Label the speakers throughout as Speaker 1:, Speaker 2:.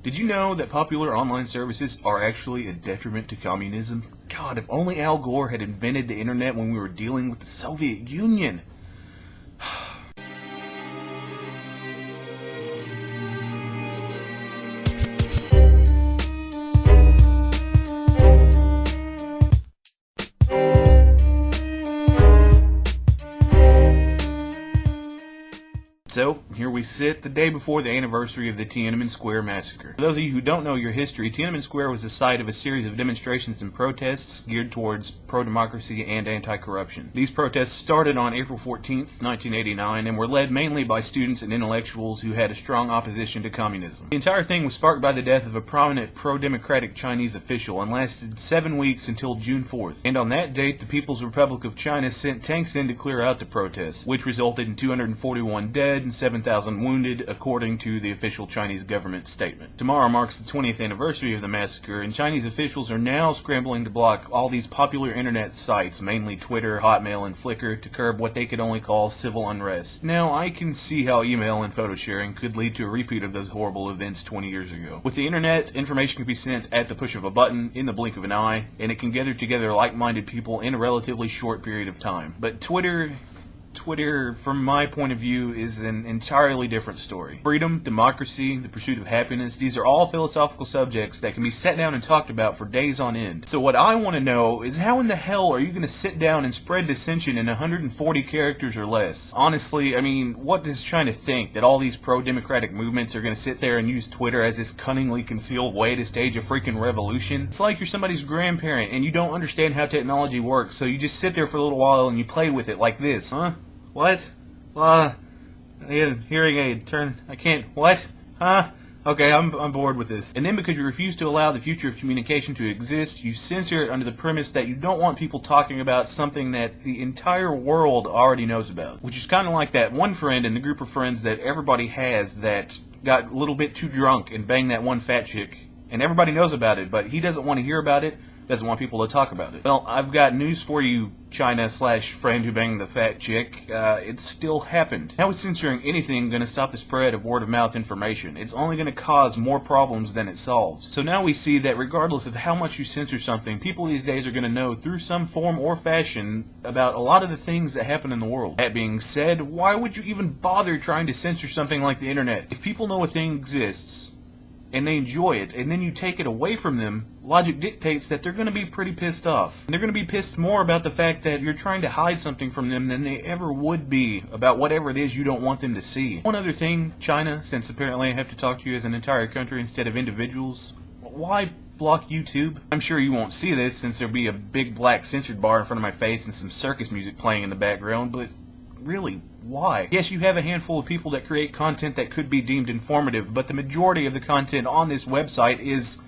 Speaker 1: Did you know that popular online services are actually a detriment to communism? God, if only Al Gore had invented the internet when we were dealing with the Soviet Union. So, here we sit the day before the anniversary of the Tiananmen Square massacre. For those of you who don't know your history, Tiananmen Square was the site of a series of demonstrations and protests geared towards pro-democracy and anti-corruption. These protests started on April 14th, 1989, and were led mainly by students and intellectuals who had a strong opposition to communism. The entire thing was sparked by the death of a prominent pro-democratic Chinese official and lasted 7 weeks until June 4th. And on that date, the People's Republic of China sent tanks in to clear out the protests, which resulted in 241 dead and 7,000 wounded, according to the official Chinese government statement. Tomorrow marks the 20th anniversary of the massacre, and Chinese officials are now scrambling to block all these popular internet sites, mainly Twitter, Hotmail, and Flickr, to curb what they could only call civil unrest. Now, I can see how email and photo sharing could lead to a repeat of those horrible events 20 years ago. With the internet, information can be sent at the push of a button, in the blink of an eye, and it can gather together like-minded people in a relatively short period of time. But Twitter, from my point of view, is an entirely different story. Freedom, democracy, the pursuit of happiness, these are all philosophical subjects that can be sat down and talked about for days on end. So what I want to know is, how in the hell are you going to sit down and spread dissension in 140 characters or less? Honestly, I mean, what does China think? That all these pro-democratic movements are going to sit there and use Twitter as this cunningly concealed way to stage a freaking revolution? It's like you're somebody's grandparent and you don't understand how technology works, so you just sit there for a little while and you play with it like this, huh? What? I need a hearing aid. I can't. What? Huh? Okay, I'm bored with this. And then because you refuse to allow the future of communication to exist, you censor it under the premise that you don't want people talking about something that the entire world already knows about. Which is kind of like that one friend in the group of friends that everybody has that got a little bit too drunk and banged that one fat chick. And everybody knows about it, but he doesn't want to hear about it. Doesn't want people to talk about it. Well, I've got news for you, China/friend who banged the fat chick. It still happened. How is censoring anything going to stop the spread of word-of-mouth information? It's only going to cause more problems than it solves. So now we see that regardless of how much you censor something, people these days are going to know through some form or fashion about a lot of the things that happen in the world. That being said, why would you even bother trying to censor something like the internet? If people know a thing exists, and they enjoy it, and then you take it away from them, logic dictates that they're going to be pretty pissed off. And they're going to be pissed more about the fact that you're trying to hide something from them than they ever would be about whatever it is you don't want them to see. One other thing, China, since apparently I have to talk to you as an entire country instead of individuals, why block YouTube? I'm sure you won't see this since there'll be a big black censored bar in front of my face and some circus music playing in the background, but really, why? Yes, you have a handful of people that create content that could be deemed informative, but the majority of the content on this website is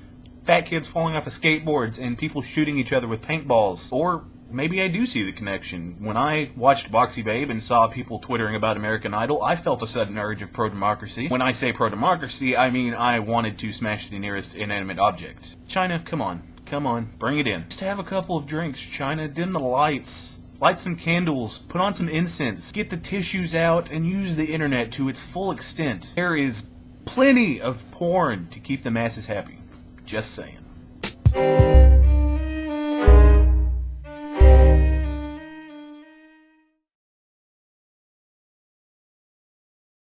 Speaker 1: fat kids falling off of skateboards and people shooting each other with paintballs. Or maybe I do see the connection. When I watched Boxy Babe and saw people twittering about American Idol, I felt a sudden urge of pro-democracy. When I say pro-democracy, I mean I wanted to smash the nearest inanimate object. China, come on, bring it in. Just have a couple of drinks, China. Dim the lights. Light some candles, put on some incense, get the tissues out, and use the internet to its full extent. There is plenty of porn to keep the masses happy. Just saying.